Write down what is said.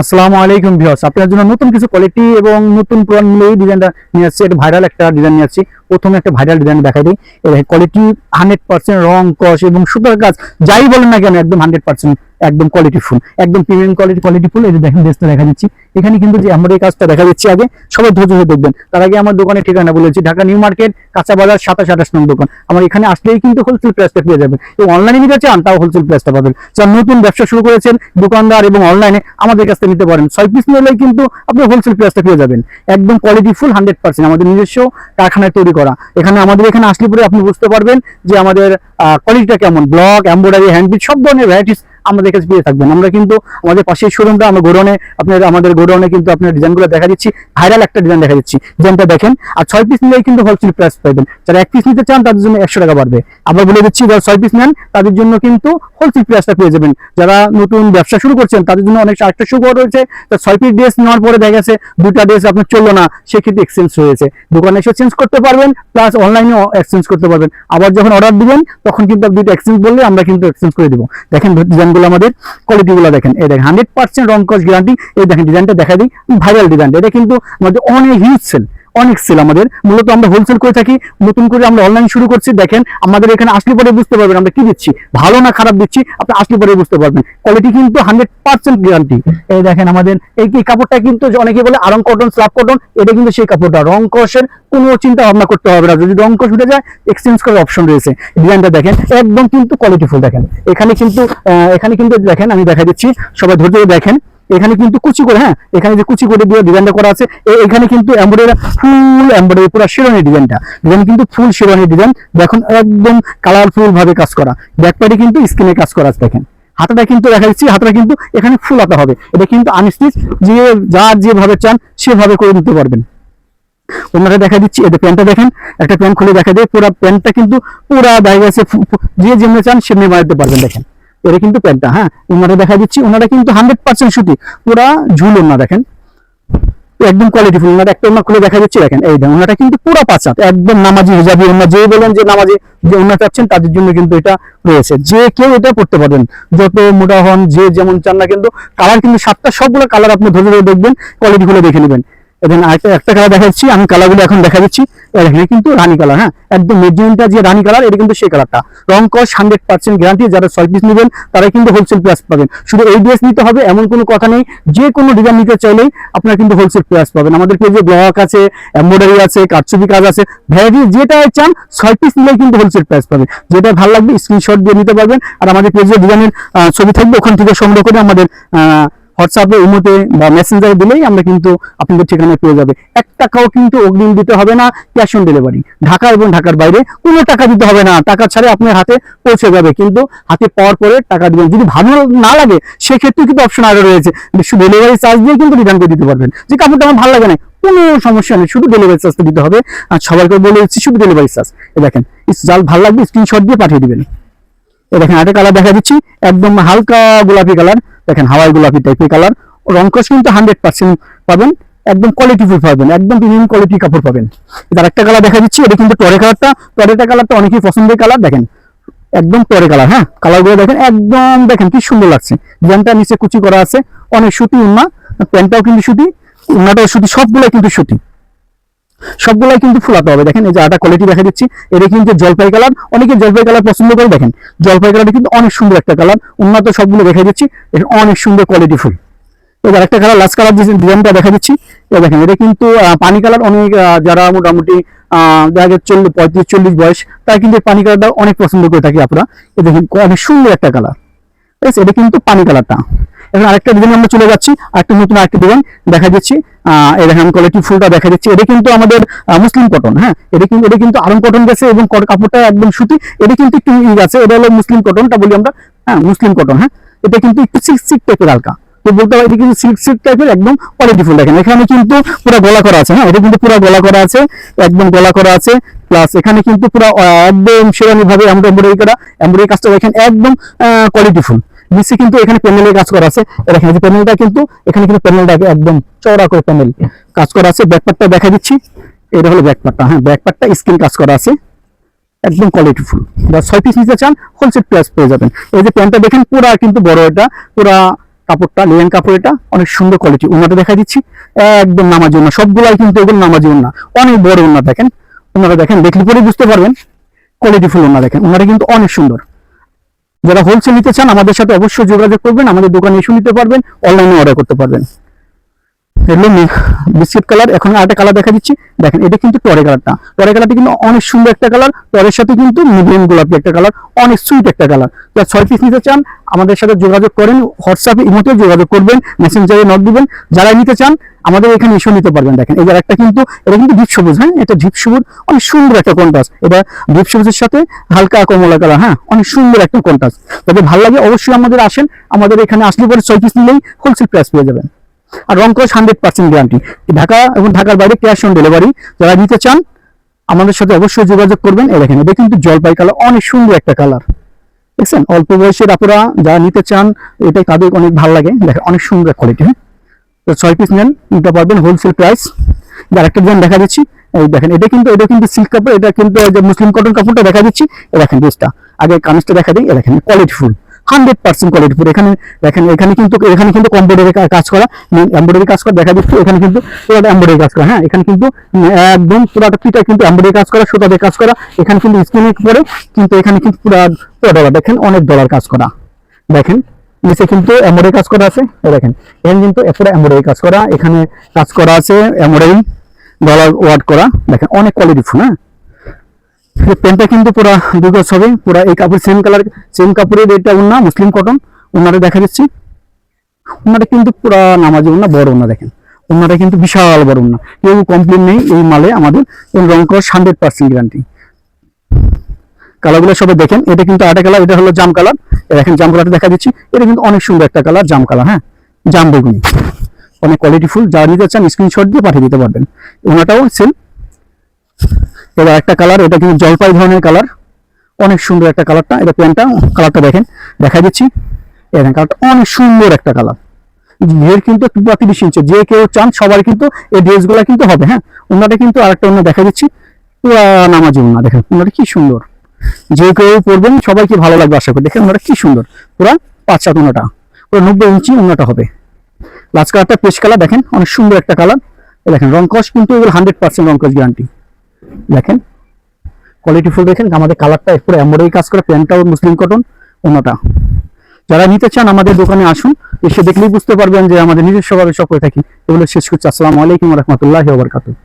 আসসালামু আলাইকুম ভিউয়ার্স, আপনার জন্য নতুন কিছু কোয়ালিটি এবং নতুন পুরান মিলিয়ে ডিজাইনটা নিয়ে আসছি। একটা ভাইরাল একটা ডিজাইন নিয়ে আসছি। প্রথমে একটা ভাইরাল ডিজাইন দেখাই দিই। এই কোয়ালিটি 100% রং কস এবং সুতার কাজ যাই বলেন না কেন একদম 100% একদম কোয়ালিটি ফুল, একদম প্রিমিয়াম কোয়ালিটি ফুল। এই যে দেখেন ড্রেসটা দেখা দিচ্ছি। এখানে কিন্তু যে আমরা এই কাজটা দেখা দিচ্ছি, আগে সবাই ধৈর্য ধরে দেখবেন। তার আগে আমার দোকানের ঠিকানা বলেছি, ঢাকা নিউ মার্কেট, কাঁচা বাজার 27-28 নং দোকান। আমার এখানে আসলেই কিন্তু হোলসেল প্রাইসটা পেয়ে যাবেন। এবং অনলাইনে নিতে চান তাও হোলসেল প্রাইসটা পাবেন। যারা নতুন ব্যবসা শুরু করেছেন দোকানদার এবং অনলাইনে, আমাদের কাছ থেকে নিতে পারেন। 6 পিস নিলেই কিন্তু আপনি হোলসেল প্রাইসটা পেয়ে যাবেন। একদম কোয়ালিটি ফুল 100% আমাদের নিজস্ব কারখানায় তৈরি করা। আমাদের এখানে আসলে পরে আপনি বুঝতে পারবেন যে আমাদের কোয়ালিটিটা কেমন। ব্লক, এমব্রয়ডারি, হ্যান্ডপিস সব ধরনের ভ্যারাইটিস আমাদের কাছে পেয়ে থাকবেন। আমরা কিন্তু আমাদের পাশের শোরুমটা আমরা গোডাউনে, আমাদের গোডাউনে কিন্তু আপনার ডিজাইনগুলো দেখা দিচ্ছি। ভাইরাল একটা ডিজাইন দেখা দিচ্ছি, ডিজাইনটা দেখেন। আর 6 পিস নিলেই কিন্তু হোলসেল প্রাইস পাবেন। যারা 1 পিস নিতে চান তাদের জন্য 100 টাকা বাড়বে। আবার বলে দিচ্ছি, যারা 6 পিস নেন তাদের জন্য কিন্তু হোলসেল প্রাইসটা পেয়ে যাবেন। যারা নতুন ব্যবসা শুরু করছেন তাদের জন্য অনেক আরেকটা সুখবর রয়েছে। 6 পিস ড্রেস নেওয়ার পরে দেখা গেছে 2টা ড্রেস আপনার চললো না, সেক্ষেত্রে এক্সচেঞ্জ হয়েছে। দোকানে এসে চেঞ্জ করতে পারবেন, প্লাস অনলাইনেও এক্সচেঞ্জ করতে পারবেন। আবার যখন অর্ডার দিবেন তখন কিন্তু 2টা এক্সচেঞ্জ বললে আমরা কিন্তু এক্সচেঞ্জ করে দেবো। দেখেন ডিজাইনগুলো, আমাদের কোয়ালিটিগুলো দেখেন। এই দেখেন 100% রং কস গ্যারান্টি। এই দেখেন ডিজাইনটা দেখা দিই, ভাইরাল ডিজাইন। এটা কিন্তু আমাদের অনেক হিউজ সেল, অনেক সেল। আমাদের মূলত আমরা হোলসেল করে থাকি, নতুন করে আমরা অনলাইন শুরু করছি। দেখেন আমাদের এখানে আসলে পরে বুঝতে পারবেন আমরা কি দিচ্ছি, ভালো না খারাপ দিচ্ছি, আপনি আসলে পরে বুঝতে পারবেন। কোয়ালিটি কিন্তু 100% গ্যারান্টি। এই দেখেন আমাদের এই কাপড়টা কিন্তু অনেকে বলে আরং কটন, স্ল্যাব কটন, এটা কিন্তু সেই কাপড়টা। রং কষের কোনো চিন্তা ভাবনা করতে হবে না। যদি রং কষ উঠে যায় এক্সচেঞ্জ করার অপশন রয়েছে। ডিজাইনটা দেখেন, একদম কিন্তু কোয়ালিটি ফুল। দেখেন এখানে কিন্তু দেখেন, আমি দেখা দিচ্ছি, সবাই ধৈর্য ধরে দেখেন। এখানে কিন্তু কুচি করে, হ্যাঁ এখানে যে কুচি করে দিয়ে ডিজাইনটা করা আছে। এখানে কিন্তু এমব্রয়ডারি, ফুল এমব্রয়ডারি, পুরো শেরওয়ানি ডিজাইন কিন্তু ফুল শেরওয়ানি ডিজাইন। দেখুন একদম কালারফুল ভাবে কাজ করা। ব্যাকপার্টে কিন্তু স্ক্রিনে কাজ করা আছে। দেখেন হাতাটা কিন্তু দেখা দিচ্ছি, হাতাটা কিন্তু এখানে ফুল হাতা হবে। এটা কিন্তু আনস্টিচ, যে যার যেভাবে চান সেভাবে করে নিতে পারবেন। ওনারা দেখা দিচ্ছি, এদের প্যান্টটা দেখেন, একটা প্যান্ট খুলে দেখা দেয়। পুরো প্যান্টটা কিন্তু পুরা দেখা গেছে, যে যেমনি চান সেমনি বানাতে পারবেন। দেখেন এটা কিন্তু প্যান্টটা, হ্যাঁ ওনারা দেখা দিচ্ছি। ওনারা কিন্তু 100% সুতি, পুরা ঝুল ওনা। দেখেন একদম কোয়ালিটি ফুল। ওনারা একটা ওনা খুলে দেখা দিচ্ছি। দেখেন এই দেখেন ওনাটা কিন্তু পুরো পাঁচাত, একদম নামাজি হিজাবি ওনা। যে বলেন যে নামাজি যে ওনা চাচ্ছেন তাদের জন্য কিন্তু এটা রয়েছে। যে কেউ এটা করতে পারবেন, যত মোটা হন, যে যেমন চান না। কিন্তু কালার কিন্তু 7টা, সবগুলো কালার আপনি ধরে ধরে দেখবেন, কোয়ালিটি গুলো দেখে নেবেন। এখানে একটা কালার দেখাচ্ছি, আমি কালারগুলো এখন দেখা দিচ্ছি। এখানে কিন্তু রানী কালার, হ্যাঁ একদম মেজেন্টা যে রানী কালার, এটা কিন্তু সেই কালারটা। রং কস 100% গ্যারান্টি। যারা 6 পিস নেবেন তারা কিন্তু হোলসেল প্রাইস পাবেন। শুধু এই ড্রেস নিতে হবে এমন কোনো কথা নেই। যে কোনো ডিজাইন নিতে চাইলেই আপনারা কিন্তু হোলসেল প্রাইস পাবেন। আমাদের পেজে ব্লক আছে, এমব্রয়ডারি আছে, কাটছবি কাজ আছে, ভ্যারাইটি যেটা চান 6 পিস নিলেই কিন্তু হোলসেল প্রাইস পাবেন। যেটা ভালো লাগবে স্ক্রিনশট দিয়ে নিতে পারবেন। আর আমাদের পেজে ডিজাইনের ছবি থাকবে, ওখান থেকে সংগ্রহ করে আমাদের হোয়াটসঅ্যাপে, ইমোতে বা মেসেঞ্জারে দিলেই আমরা কিন্তু আপনাদের ঠিকানায় পেয়ে যাবে। 1 টাকাও কিন্তু অগ্রিম দিতে হবে না, ক্যাশ অন ডেলিভারি। ঢাকা এবং ঢাকার বাইরে কোনো টাকা দিতে হবে না। টাকা ছাড়া আপনার হাতে পৌঁছে যাবে, কিন্তু হাতে পাওয়ার পরে টাকা দিবেন। যদি ভালো না লাগে সেক্ষেত্রে কিন্তু অপশন আরো রয়েছে, শুধু ডেলিভারি চার্জ দিয়ে কিন্তু রিটার্ন করে দিতে পারবেন। যে কাপড়টা আমার ভালো লাগে না, কোনো সমস্যা নেই, শুধু ডেলিভারি চার্জটা দিতে হবে। আর সবাইকে বলে দিচ্ছি শুধু ডেলিভারি চার্জ। দেখেন যার ভালো লাগবে স্ক্রিনশট দিয়ে পাঠিয়ে দিবেন। দেখেন আরেকটা কালার দেখা দিচ্ছি, একদম হালকা গোলাপি কালার। দেখেন হাওয়াই গোলাপি টাইপের কালার। রংকশ কিন্তু 100% পাবেন, একদম কোয়ালিটি ফুল পাবেন, একদম প্রিমিয়াম কোয়ালিটি কাপড় পাবেন। এটা একটা কালার দেখা দিচ্ছি, এটা কিন্তু টরে কালারটা। টরেটা কালারটা অনেকেই পছন্দের কালার। দেখেন একদম টরে কালার, হ্যাঁ কালারগুলো দেখেন, একদম দেখেন কি সুন্দর লাগছে। ডিজাইনটা নিচে কুচি করা আছে, অনেক সুতি উন্না। প্যান্টটাও কিন্তু সুতি, উন্নাটাও সুতি, সবগুলাই কিন্তু সুতি, সবগুলাই কিন্তু ফুলাতে হবে। দেখেন এই যে আটা কোয়ালিটি দেখা দিচ্ছি। এটা কিন্তু জলপাই কালার, অনেকে জলপাই কালার পছন্দ করে। দেখেন জলপাই কালারটা কিন্তু অনেক সুন্দর একটা কালার। উন্নত সবগুলো দেখা দিচ্ছি, অনেক সুন্দর কোয়ালিটি ফুল। এবার একটা কালার, লাস্ট কালার ডিজাইনটা দেখা দিচ্ছি। দেখেন এটা কিন্তু পানি কালার। অনেক যারা মোটামুটি দেখা যাচ্ছে 35-40 বয়স, তারা কিন্তু পানি কালারটা অনেক পছন্দ করে থাকি আপনারা। এটা দেখেন অনেক সুন্দর একটা কালার, ঠিক আছে। এটা কিন্তু পানি কালারটা। এখন আরেকটা ডিজাইন আমরা চলে যাচ্ছি, আরেকটা নতুন আরেকটা ডিজাইন দেখা দিচ্ছি। এই দেখেন কোয়ালিটি ফুলটা দেখা দিচ্ছি। এটা কিন্তু আমাদের মুসলিম কটন, হ্যাঁ এটা কিন্তু আরং কটন গেছে এবং কাপড়টা একদম সুতি। এটা কিন্তু একটু আছে, এটা হলো মুসলিম কটনটা বলি আমরা, হ্যাঁ মুসলিম কটন। হ্যাঁ এটা কিন্তু একটু সিল্ক টাইপের হালকা, তো বলতে পারি কিন্তু সিল্ক টাইপের, একদম কোয়ালিটি ফুল। দেখেন এখানে কিন্তু পুরো গলা করা আছে, হ্যাঁ এটা কিন্তু পুরো গলা করা আছে, একদম গলা করা আছে। প্লাস এখানে কিন্তু পুরো একদম শেরানি ভাবে এমব্রয়ডারি করা। এমব্রয়ডারি কাজটা দেখেন একদম কোয়ালিটি ফুল। নিচে কিন্তু এখানে প্যানেলের কাজ করা আছে। দেখেন এই প্যানেলটা কিন্তু, এখানে কিন্তু প্যানেলটাকে একদম চওড়া করে প্যানেল কাজ করা আছে। ব্যাকপার্টটা দেখা দিচ্ছি, এটা হলো ব্যাকপার্টটা, হ্যাঁ ব্যাকপার্টটা স্ক্রিন কাজ করা আছে, একদম কোয়ালিটি ফুল। বা 6 পিস নিতে চান হোলসেল প্রাইস পেয়ে যাবেন। এই যে প্যান্টটা দেখেন পুরা কিন্তু বড়, এটা পুরা কাপড়টা লিনেন কাপড়, এটা অনেক সুন্দর কোয়ালিটি। ওনাটা দেখা দিচ্ছি একদম নামাজি ওনা, সবগুলাই কিন্তু এগুলো নামাজি ওনা, অনেক বড় ওনা। দেখেন ওনারা, দেখেন দেখলে পরে বুঝতে পারবেন কোয়ালিটি ফুল ওনা। দেখেন ওনারা কিন্তু অনেক সুন্দর। যারা হোলসেল নিতে চান আমাদের সাথে অবশ্যই যোগাযোগ করবেন, আমাদের দোকানে এসে নিতে পারবেন, অনলাইনে অর্ডার করতে পারবেন। এগুলো বিস্কিট কালার। এখন আরেকটা কালার দেখা দিচ্ছি, দেখেন এটা কিন্তু টরে কালারটা, টরে কালারটা কিন্তু অনেক সুন্দর একটা কালার, টরের সাথে কিন্তু মিডিয়াম গোলাপি একটা কালার, অনেক সুইট একটা কালার। যারা 6 পিস নিতে চান আমাদের সাথে যোগাযোগ করেন, হোয়াটসঅ্যাপে ইমোতে যোগাযোগ করবেন, মেসেঞ্জারে নক দিবেন। যারা নিতে চান আমাদের এখানে এসে নিতে পারবেন। দেখেন এই একটা কিন্তু, এটা কিন্তু ডিপ সবুজ, হ্যাঁ এটা ডিপ সবুজ, অনেক সুন্দর একটা কন্ট্রাস্ট। এটা ডিপ সবুজের সাথে হালকা কমলা কালার, হ্যাঁ অনেক সুন্দর একটা কন্ট্রাস্ট। তবে ভালো লাগে অবশ্যই আমাদের আসেন, আমাদের এখানে আসলে পরে 6 পিস নিলেই হোলসেল প্রাইস পেয়ে যাবেন। আর রং কস 100% গ্যারান্টি। ঢাকা এবং ঢাকার বাইরে ক্যাশ অন ডেলিভারি। যারা নিতে চান আমাদের সাথে অবশ্যই যোগাযোগ করবেন। এই দেখেন এটা কিন্তু জলপাই কালার, অনেক সুন্দর একটা কালার। দেখছেন অল্প বয়সের আপুরা যারা নিতে চান এটা তাদের অনেক ভালো লাগে। দেখেন অনেক সুন্দর কোয়ালিটি, হ্যাঁ তো 6 পিস নেন নিতে পারবেন হোলসেল প্রাইস। যার একটা ডিজাইন দেখা দিচ্ছি, এই দেখেন এটা কিন্তু সিল্ক কাপড়, এটা কিন্তু যে মুসলিম কটন কাপড়টা দেখা দিচ্ছি। এই দেখেন ড্রেসটা আগে কামিজটা দেখা দিই। এই দেখেন কোয়ালিটি ফুল, 100% কোয়ালিটি ফুল। এখানে দেখেন এখানে কিন্তু এমব্রয়ডারি কাজ করা, এমব্রয়ডারি কাজ করা দেখা দিচ্ছে। এখানে কিন্তু পুরো এমব্রয়ডারি কাজ করা, হ্যাঁ এখানে কিন্তু একদম পুরোটা পিটা কিন্তু এমব্রয়ডারি কাজ করা, সুতা দিয়ে কাজ করা। এখানে কিন্তু স্ক্রিনে পরে কিন্তু এখানে কিন্তু পুরো ডলার, দেখেন অনেক ডলার কাজ করা। দেখেন নিচে কিন্তু এমব্রয়ডারি কাজ করা আছে। দেখেন এখানে কিন্তু পুরো এমব্রয়ডারি কাজ করা, এখানে কাজ করা আছে এমব্রয়ডারি ডলার ওয়ার্ড করা। দেখেন অনেক কোয়ালিটি ফুল। হ্যাঁ প্যান্টটা কিন্তু পুরো দুগজ হবে, পুরো এই কাপড় সেম কালার, সেম কাপড়ের এটা ওন্না মুসলিম কটন। ওনাটা দেখা দিচ্ছি, ওনাটা কিন্তু পুরো নামাজি ওন্না, বড় ওন্না। দেখেন ওনাটা কিন্তু বিশাল বড় ওন্না, কেউ কমপ্লেন নেই এই মালে আমাদের। রং কস 100% গ্যারান্টি। কালারগুলো সবাই দেখেন, এটা কিন্তু আরেকটা কালার, এটা হলো জাম কালার। দেখেন জাম কালারটা দেখা দিচ্ছি, এটা কিন্তু অনেক সুন্দর একটা কালার, জাম কালার, হ্যাঁ জাম বেগুনি, অনেক কোয়ালিটি ফুল। যারা নিতে চান স্ক্রিনশট দিয়ে পাঠিয়ে দিতে পারবেন। ওনাটাও সেম। এবার একটা কালার, এটা কিন্তু জলপাই ধরনের কালার, অনেক সুন্দর একটা কালারটা। এটা প্যান্টটা কালারটা দেখেন দেখা দিচ্ছি। দেখেন কালারটা অনেক সুন্দর একটা কালার। ঘের কিন্তু 30 ইঞ্চি, যে কেউ চান সবার কিন্তু এই ড্রেসগুলো কিন্তু হবে। হ্যাঁ ওনাটা কিন্তু আরেকটা ওনা দেখা দিচ্ছি, পুরা নামাজি ওনা। দেখেন ওনাটা কি সুন্দর, যে কেউ পরবেন সবাইকে ভালো লাগবে আশা করি। দেখেন ওনাটা কি সুন্দর, পুরা 5 ওনাটা, পুরো 90 ইঞ্চি ওনাটা হবে। লাস্ট কালারটা পেস্ট কালার, দেখেন অনেক সুন্দর একটা কালার। দেখেন রং কস কিন্তু 100% রং কস গ্যারান্টি। দেখেন কোয়ালিটি ফুল। দেখেন আমাদের কালারটা পুরো এমব্রয়ডারি কাজ করে, প্যান্টটাও মুসলিম কটন, ওনাটা। যারা নিতে চান আমাদের দোকানে আসুন, এসে দেখলেই বুঝতে পারবেন যে আমাদের নিজস্বভাবে সব করে থাকি। এগুলো শেষ করছি। আসসালামু আলাইকুম ওয়া রাহমাতুল্লাহি ওয়া বারাকাতুহু।